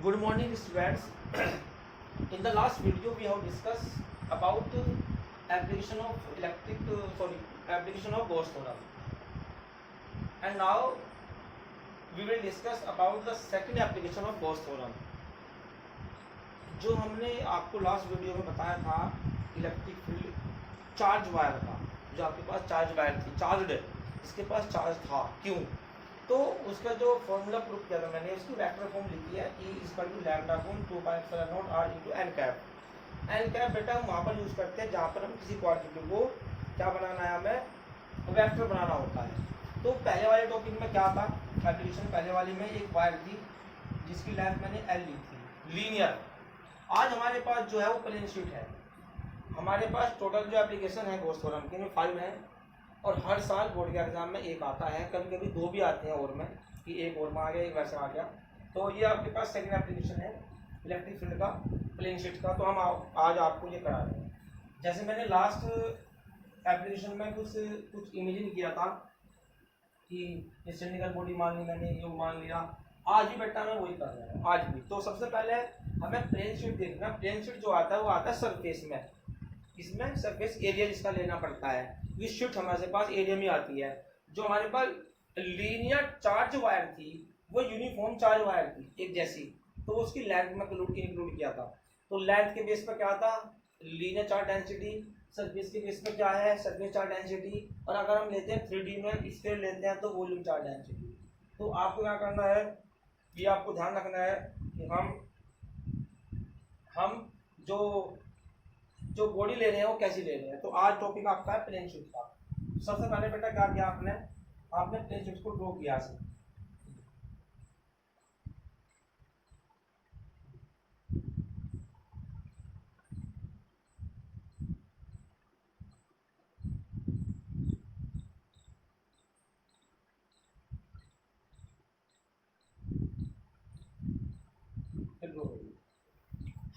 Good morning, students. In the last video, we have discussed about application of application of Gauss theorem, and now we will discuss about the second application of Gauss theorem. जो हमने आपको last video में बताया था electric field charge wire का, जो आपके पास charge wire थी, चार्जड है, इसके पास चार्ज था, क्यों? तो उसका जो फॉर्मूला प्रूव किया था मैंने, उसकी वेक्टर फॉर्म लिखी है E equal to lambda upon 2 r into n cap. n cap बेटा हम वहाँ पर यूज़ करते हैं जहाँ पर हम किसी क्वांटिटी को क्या बनाना है, हमें वेक्टर बनाना होता है। तो पहले वाले टॉपिक में क्या था एप्लीकेशन, पहले वाली में एक वायर थी जिसकी लेंथ मैंने L ली थी, लीनियर। आज हमारे पास जो है वो प्लेन शीट है। हमारे पास टोटल जो एप्लीकेशन है गॉस थ्योरम के 5 है, और हर साल बोर्ड के एग्जाम में एक आता है, कभी कभी 2 भी आते हैं और में, कि एक और में आ गया, एक वैसे आ गया। तो ये आपके पास सेकंड एप्लीकेशन है इलेक्ट्रिक फील्ड का, प्लेन शीट का। तो हम आज आपको ये करा रहे हैं। जैसे मैंने लास्ट एप्लीकेशन में कुछ इमेजिंग किया था कि सिलिंड्रिकल बॉडी मान ली मैंने, ये मान लिया। आज भी बेटा मैं वही कर रहा हूँ, आज भी। तो सबसे पहले हमें प्लेन शीट देखना। प्लेन शीट जो आता है वो आता है सरफेस में, इसमें सरफेस एरिया जिसका लेना पड़ता है। ये शीट हमारे पास एरिया में आती है। जो हमारे पास लीनियर चार्ज वायर थी वो यूनिफॉर्म चार्ज वायर थी, एक जैसी, तो उसकी लेंथ में इंक्लूड किया था। तो लेंथ के बेस पर क्या था, लीनियर चार्ज डेंसिटी। सरफेस के बेस पर क्या है, सरफेस चार्ज डेंसिटी। और अगर हम लेते हैं 3D में स्फीयर लेते हैं तो वॉल्यूम चार्ज डेंसिटी। तो आपको क्या करना है, ये आपको ध्यान रखना है कि हम जो बॉडी ले रहे हैं वो कैसी ले रहे हैं। तो आज टॉपिक आपका है प्लेन शीट का। सबसे पहले बेटा क्या किया आपने प्लेन शीट को ड्रॉ किया से।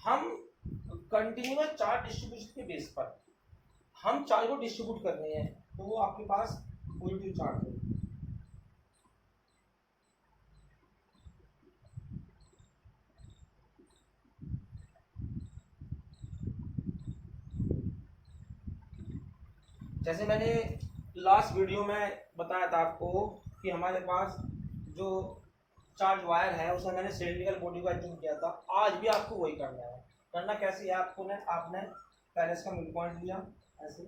हम कंटिन्यूअस चार्ज डिस्ट्रीब्यूशन के बेस पर हम चार्ज को डिस्ट्रीब्यूट कर रहे हैं, तो वो आपके पास पॉजिटिव चार्ज है। जैसे मैंने लास्ट वीडियो में बताया था आपको कि हमारे पास जो चार्ज वायर है उसमें मैंने सिलिंड्रिकल बॉडी को एज्यूम किया था। आज भी आपको वही करना है। करना कैसे है, आपने पहले इसका मिड पॉइंट लिया ऐसे,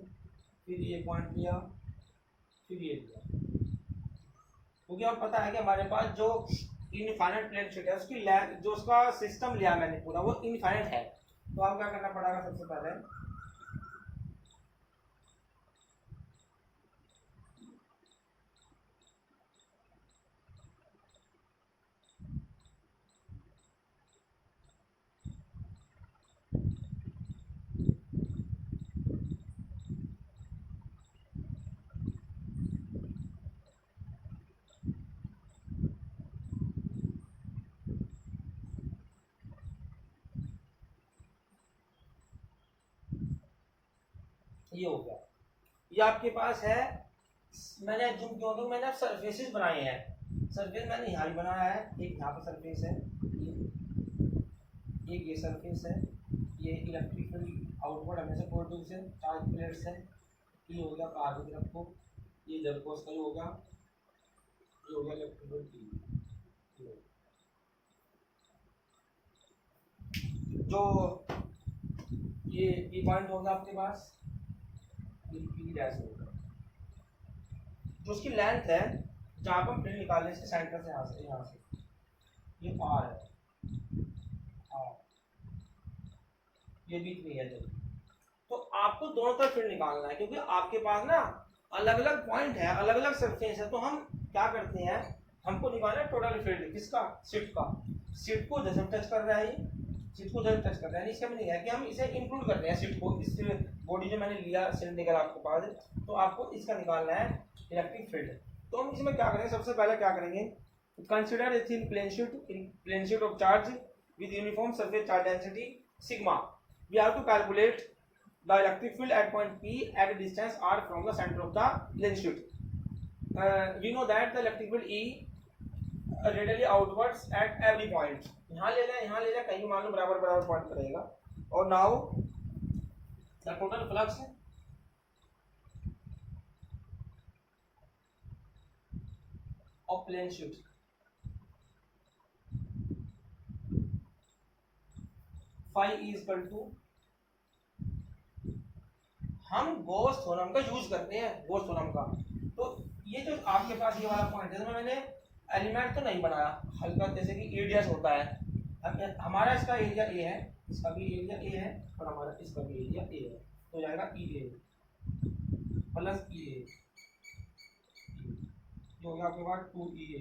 फिर ये पॉइंट लिया, फिर ये लिया। क्योंकि अब पता है कि हमारे पास जो इनफाइनाइट प्लेन शीट है उसकी जो उसका सिस्टम लिया मैंने पूरा, वो इनफाइनाइट है। तो आप क्या करना पड़ेगा, सबसे पहले ये हो गया। ये आपके पास है, मैंने एज्यूम किया तो मैंने सरफेसेस बनाए हैं। सरफेस मैंने यहाँ भी बनाया है, एक यहाँ पर सरफेस है, ये सरफेस है, ये इलेक्ट्रिक फील्ड आउटवर्ड हमेशा पॉजिटिव से चार्ज प्लेट्स है। ये हो गया आगे तरफ को, ये इधर को उसका हो गया, ये हो गया इलेक्ट्रिक फील्ड। जो ये पॉइंट होगा आपके पास, पी डैश होगा, जो उसकी लेंथ है जहाँ पर हम फील्ड निकाल रहे हैं, इसके सेंटर से यहाँ से ये आर है, आर ये बीच में है। तो आपको दोनों तरफ फील्ड निकालना है, क्योंकि आपके पास ना अलग अलग पॉइंट है, अलग अलग सरफेस है। तो हम क्या करते हैं, हमको निकालना है टोटल फील्ड किसका, सीट का। सीट को जैसे टच कर रहा है, सीट को जैसे टच कर रहा है, इसका नहीं है कि हम इसे इंक्लूड कर रहे हैं सीट को, इस बॉडी जो मैंने लिया सिलेंडर आपके पास, तो आपको इसका निकालना है इलेक्ट्रिक फील्ड। तो हम इसमें क्या करेंगे, सबसे पहले क्या करेंगे, consider a thin plane sheet of charge with uniform surface charge density sigma. We have to calculate the electric field at point P at a distance r from the center of the plane sheet. We know that the electric field E radially outwards at every point, यहाँ ले लें यहाँ ले लें, कहीं मान लो बराबर बराबर पॉइंट पर रहेगा। और now the total flux of plane sheet phi is equal to, हम गॉस थ्योरम का यूज करते हैं, गॉस थ्योरम का। तो ये जो आपके पास ये वाला पॉइंट है, इसमें मैंने एलिमेंट तो नहीं बनाया हल्का, जैसे कि एरियाज होता है। अब हमारा इसका एरिया ए है, इसका भी एरिया ए है, और हमारा इसका भी एरिया ए है, तो जाएगा ई ए प्लस ई ए, ये हो गया आपके पास 2 ई ए,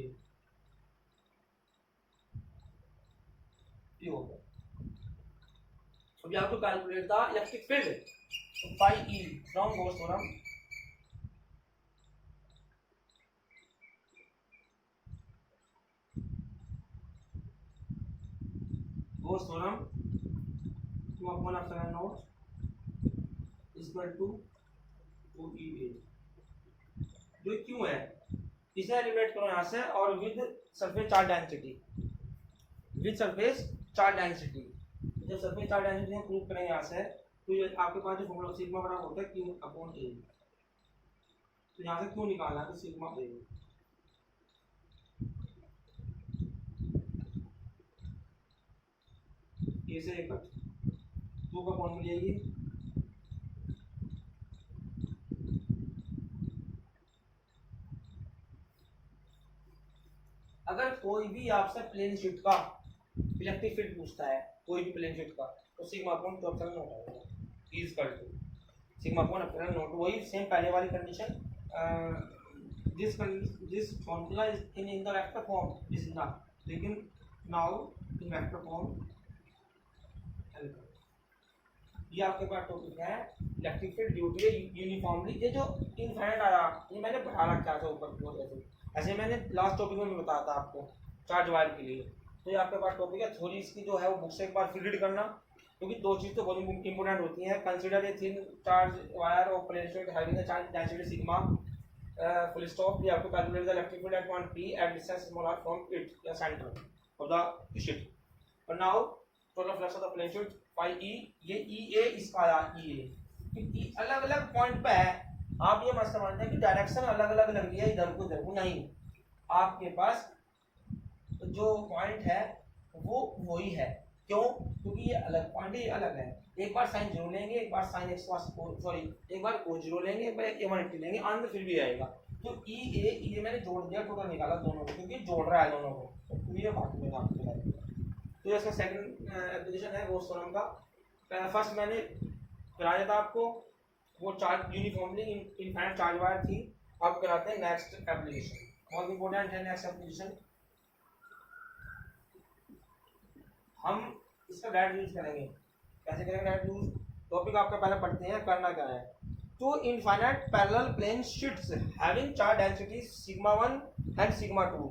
ये हो गया। अभी आपको कैलकुलेट द इलेक्ट्रिक फील्ड, तो phi E from Gauss theorem Gauss theorem 2/0 equal to 2EA। जो क्यों है, इसे एलिमिनेट करो यहाँ से, और with surface charge density, with surface charge density, जब सरफेस चार्ज डेंसिटी हम प्रूव करेंगे यहाँ से, तो ये आपके पास जो फॉर्मूला सिग्मा बराबर होता है Q अपॉन A, तो यहाँ से क्यों निकालना है, तो सिग्मा A ए से कट 2 का कौन मिलेगी, अगर कोई भी आपसे प्लेन शीट का इलेक्ट्रिक फील्ड पूछता है, कोई भी प्लेन शीट का, तो सिग्मा अपॉन 2 एप्सिलॉन नॉट आएगा, is equal to sigma upon epsilon naught, वही सेम पहले वाली condition. This formula is in the vector form is not, लेकिन नाउ इन वेक्टर फॉर्म। ये आपके पास टॉपिक है electric field due to uniformly, ये जो इनफाइनाइट आया ये मैंने बढ़ा रखा था ऊपर की ओर, ऐसे मैंने लास्ट टॉपिक में बताया था आपको चार्ज वायर के लिए। तो ये आपके पास टॉपिक है, थोड़ी इसकी जो है वो बुक से एक बार फिर रीड करना, क्योंकि दो चीज़ तो बहुत इंपॉर्टेंट होती हैं। Consider a thin charge wire और plane sheet having a charge density sigma full stop, ये आपको calculate the electric field at point P at distance small r from it या सेंटर ऑफ द शीट। और now total flux of the plane sheet phi E, ये E ए इसका आया ई ए, अलग अलग point पे है। आप ये मत समझते कि डायरेक्शन अलग अलग लग रही है इधर को नहीं, आपके पास जो पॉइंट है वो वही है। क्यों, क्योंकि ये अलग पॉइंट है, ये अलग है। एक बार साइन जीरो लेंगे, एक बार साइन एक्स सॉरी एक बार को जीरो लेंगे, एक बार ए180 लेंगे, अंत फिर भी आएगा। तो ई ए मैंने जोड़ दिया, टोटल निकाला दोनों को, क्योंकि जोड़ रहा है दोनों को, तो ये बात में आपको बताई। तो इसका सेकंड एप्लीकेशन है गॉस थ्योरम का। फर्स्ट मैंने कराया था आपको वो charge uniformly infinite charge wire थी, अब कराते हैं नेक्स्ट एप्लीकेशन, बहुत इंपॉर्टेंट है नेक्स्ट एप्लीकेशन। हम इसका डायरेक्ट यूज करेंगे, कैसे करेंगे डायरेक्ट यूज, टॉपिक आपका पहले पढ़ते हैं, करना क्या है। तो infinite parallel plane sheets having charge density sigma 1 and sigma 2,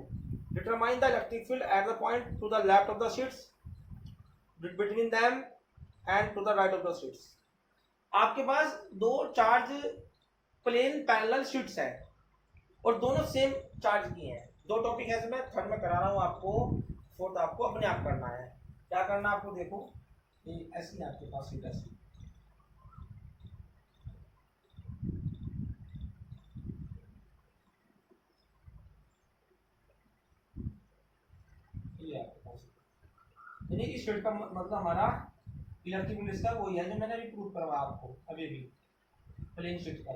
determine the electric field at the point to the left of the sheets, between them and to the right of the sheets। आपके पास दो charge plane parallel sheets हैं और दोनों same charge की हैं। दो topic है इसमें, थर्ड में करा रहा हूँ आपको, फोर्थ आपको अपने आप करना है। क्या करना आपको, देखो ये ऐसी आपके पास शीट ऐसी, यानी इस शीट का मतलब हमारा इलेक्ट्रिक फील्ड इसका वही है जो मैंने अभी प्रूव करवाया आपको, अभी भी प्लेन शीट का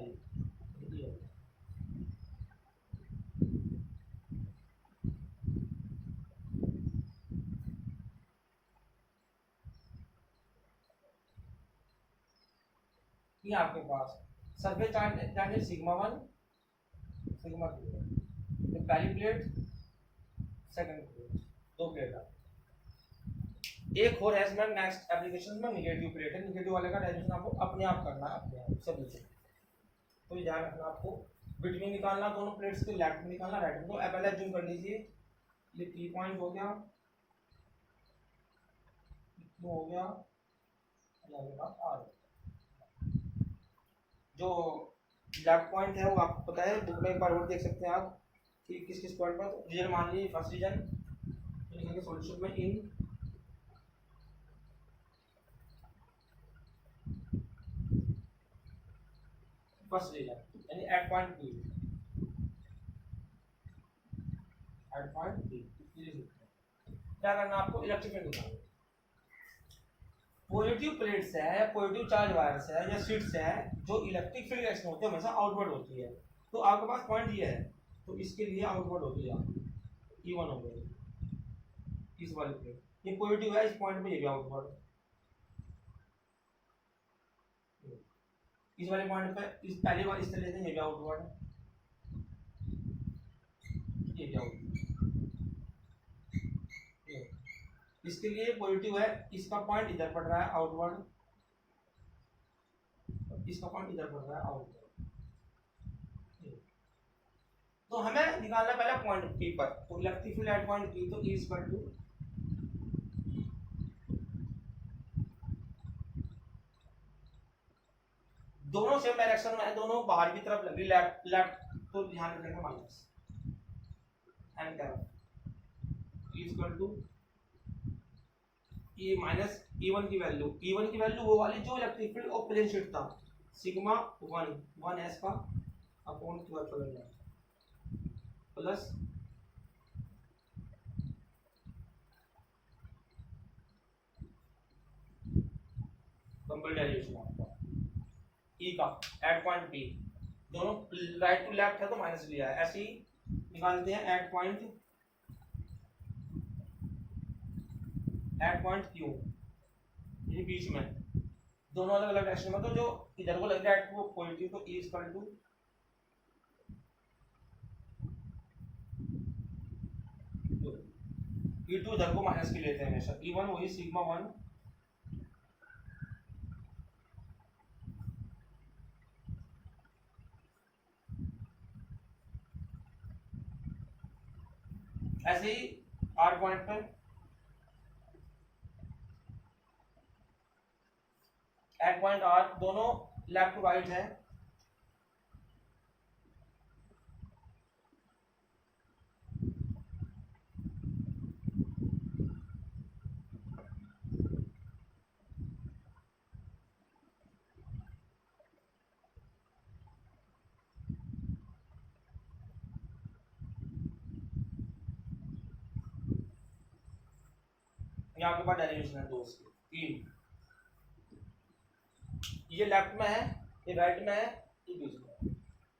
ये आपके पास सरफेस चार्ज सिग्मा 1 सिग्मा 2, पहली प्लेट सेकंड प्लेट, दो प्लेट है। एक और है इसमें नेक्स्ट एप्लीकेशन में निगेटिव प्लेट है, निगेटिव वाले का डायरेक्शन आपको अपने आप करना है, अपने आप सब कुछ। तो ध्यान रखना आपको, बिटवीन निकालना दोनों प्लेट्स के, लेफ्ट में निकालना राइट में। तो पहले जूम कर लीजिए, ये 3 पॉइंट हो गया, हो गया जो लेफ्ट पॉइंट है वो आपको पता है, बुक में एक बार और देख सकते हैं आप, कि किस किस पॉइंट पर। तो रीजन मान लीजिए फर्स्ट रीजन लिखेंगे सॉल्यूशन में इन फर्स्ट रीजन यानी at point B, at point B क्या करना आपको, इलेक्ट्रिक फील्ड निकालना। पॉजिटिव प्लेट्स है या पॉजिटिव चार्ज वायर्स है या शीट्स है जो इलेक्ट्रिक फील्ड एक्शन होते हैं हमेशा आउटवर्ड होती है। तो आपके पास पॉइंट ये है तो इसके लिए आउटवर्ड होगी E1 हो गई इस वाले प्लेट, ये पॉजिटिव है इस पॉइंट पे ये भी आउटवर्ड, इस वाले पॉइंट पे इस पहले वाले इस तरह से ये भी आउटवर्ड, ये भी आउटवर्ड। इसके लिए पॉजिटिव है, इसका पॉइंट इधर पड़ रहा है आउटवर्ड, इसका पॉइंट इधर पड़ रहा है आउटवर्ड। तो हमें निकालना पहले पॉइंट पी पर, तो electric field at point P तो E इक्वल टू दोनों सेम डायरेक्शन में है, दोनों बाहर की तरफ लगी, लेफ्ट लेफ्ट, तो ध्यान रखना माइनस एन तरफ E इक्वल टू ये माइनस E1 की वैल्यू, E1 की वैल्यू वो वाली जो इलेक्ट्रिक फील्ड और प्लेन शीट था सिग्मा 1 एस का अपॉन 12 प्लस कंप्लीट डेरिवेशन आपका E का एट पॉइंट P, दोनों राइट टू लेफ्ट है तो माइनस लिया है, ऐसे ही निकालते हैं एट पॉइंट Q, ये बीच में दोनों अलग अलग डायरेक्शन में, तो जो इधर को लग रहा है वो पॉजिटिव, तो E इक्वल टू E2 इधर को माइनस की लेते हैं हमेशा, E1 वही सिग्मा 1 ऐसे ही R पॉइंट पर एट पॉइंट R दोनों लेफ्ट टू राइट है, यहाँ के पास डेरिवेशन है 2 की 3, ये लेफ्ट में है ये राइट में है ये बीच में।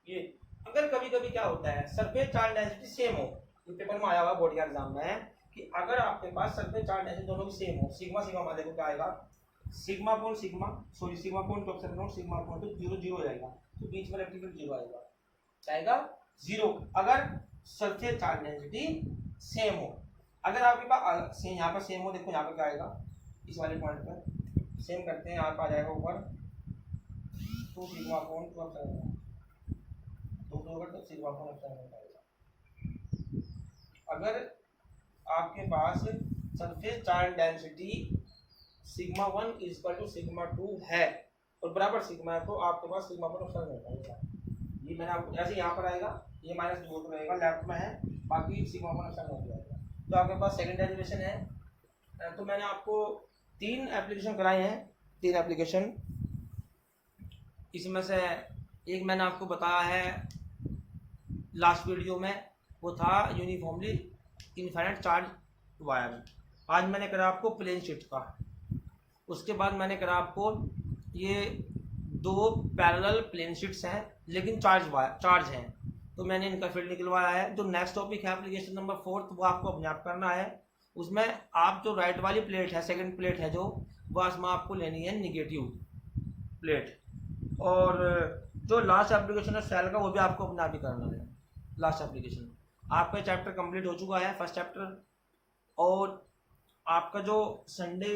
ये अगर कभी कभी क्या होता है सरफेस चार्ज डेंसिटी सेम हो, ये पेपर में आया हुआ बोर्ड के एग्जाम में कि अगर आपके पास सरफेस चार्ज डेंसिटी दोनों की सेम हो, सिग्मा सिग्मा मान देखो क्या आएगा, sigma upon sigma sorry sigma upon two epsilon not sigma upon two 0 0 हो जाएगा, तो बीच में इलेक्ट्रिक फील्ड 0 आएगा, आएगा 0 अगर सरफेस चार्ज डेंसिटी सेम हो। अगर आपके पास सेम यहाँ पर सेम हो, देखो यहाँ पर क्या आएगा, इस वाले पॉइंट पर सेम करते हैं, यहाँ पर आ जाएगा ऊपर 2 सिग्मा अपॉन 2 एप्सिलॉन, 2 होगा तो सिग्मा अपॉन एप्सिलॉन आएगा। अगर आपके पास surface charge density sigma 1 equal to sigma 2 है और बराबर सिग्मा है, तो आपके पास सिग्मा पर नुकसान होता है। ये मैंने आपको ऐसे यहाँ पर आएगा, ये माइनस 2 रहेगा, लेफ्ट में है, बाकी सिग्मा पर नुकसान हो जाएगा। तो आपके पास सेकंड डेरिवेशन है। तो मैंने आपको 3 एप्लीकेशन कराए हैं, 3 एप्लीकेशन, इसमें से एक मैंने आपको बताया है लास्ट वीडियो में, वो था यूनिफॉर्मली इनफाइनाइट चार्ज वायर। आज मैंने करा आपको प्लेन शीट का, उसके बाद मैंने करा आपको ये 2 पैरेलल प्लेन शीट्स हैं लेकिन चार्ज हैं, तो मैंने इनका फील्ड निकलवाया है। जो नेक्स्ट टॉपिक है एप्लीकेशन नंबर 4 वो आपको अपने आप करना है। उसमें आप जो राइट वाली प्लेट है, सेकंड प्लेट है जो, वो इसमें आपको लेनी है निगेटिव प्लेट, और जो लास्ट एप्लीकेशन है सेल का वो भी आपको अपने आप ही करना है। लास्ट एप्लीकेशन आपका चैप्टर कंप्लीट हो चुका है, फर्स्ट चैप्टर, और आपका जो संडे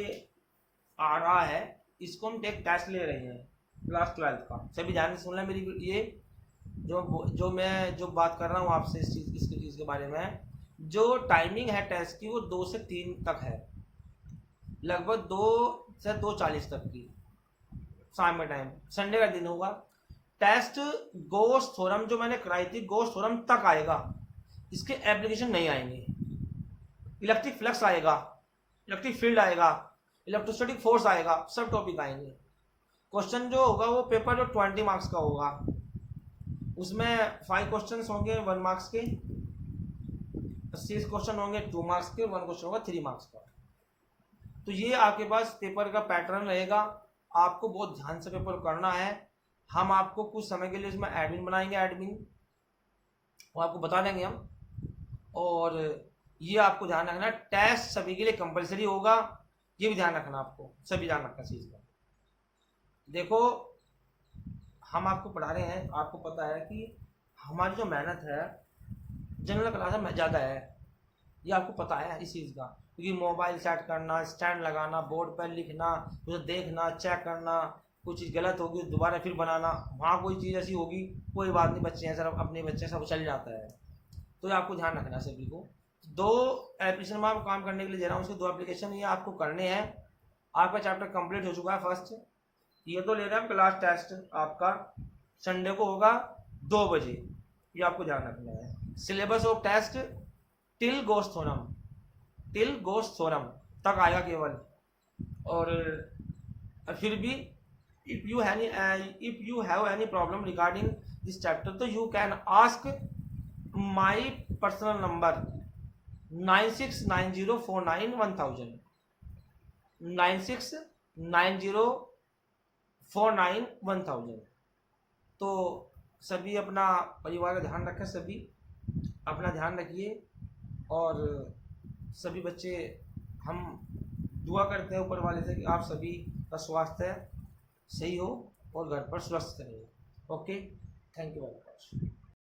आ रहा है इसको हम एक टेस्ट ले रहे हैं क्लास 12 का। सभी ध्यान से सुनना मेरी ये जो मैं जो बात कर रहा हूँ आपसे इस चीज़ के बारे में। जो टाइमिंग है टेस्ट की वो 2 से 3 तक है, लगभग 2 से 2:40 तक की शाम में टाइम, संडे का दिन होगा। टेस्ट गोस थ्योरम जो मैंने कराई थी गोस थ्योरम तक आएगा, इसके एप्लीकेशन नहीं आएंगे। इलेक्ट्रिक फ्लक्स आएगा, इलेक्ट्रिक फील्ड आएगा, इलेक्ट्रोस्टैटिक फोर्स आएगा, सब टॉपिक आएंगे। क्वेश्चन जो होगा वो पेपर जो 20 मार्क्स का होगा, उसमें 5 क्वेश्चन होंगे 1 मार्क्स के, 6 क्वेश्चन होंगे 2 मार्क्स के, 1 क्वेश्चन होगा 3 मार्क्स का। तो ये आपके पास पेपर का पैटर्न रहेगा, आपको बहुत ध्यान से पेपर करना है। हम आपको कुछ समय के लिए इसमें एडमिन बनाएंगे, एडमिन वो आपको बता देंगे हम। और ये आपको ध्यान रखना, टेस्ट सभी के लिए कंपलसरी होगा, ये भी ध्यान रखना, आपको सभी ध्यान रखना चीज़ का। देखो हम आपको पढ़ा रहे हैं, आपको पता है कि हमारी जो मेहनत है जनरल क्लास में ज़्यादा है, ये आपको पता है इस चीज़ का, क्योंकि मोबाइल सेट करना, स्टैंड लगाना, बोर्ड पर लिखना, उसे देखना, चेक करना, कुछ चीज़ गलत होगी दोबारा फिर बनाना, वहाँ कोई चीज़ ऐसी होगी कोई बात नहीं, बच्चे हैं सर अपने बच्चे सब चल जाता है। तो ये आपको ध्यान रखना सभी को। 2 एप्लीकेशन में आपको काम करने के लिए दे रहा हूँ, उसके 2 एप्लीकेशन ये आपको करने हैं। आपका चैप्टर कंप्लीट हो चुका है फर्स्ट, ये तो ले रहे हैं हम क्लास टेस्ट, आपका संडे को होगा 2 बजे, ये आपको ध्यान रखना है। Syllabus of test till Gauss theorem, till Gauss theorem तक आएगा केवल। और फिर भी if you have any problem regarding this chapter तो you can ask my personal number 9690491000, 9690491000। तो सभी अपना परिवार का ध्यान रखें, सभी अपना ध्यान रखिए, और सभी बच्चे हम दुआ करते हैं ऊपर वाले से कि आप सभी का स्वास्थ्य सही हो और घर पर स्वस्थ रहे। Okay, thank you very much.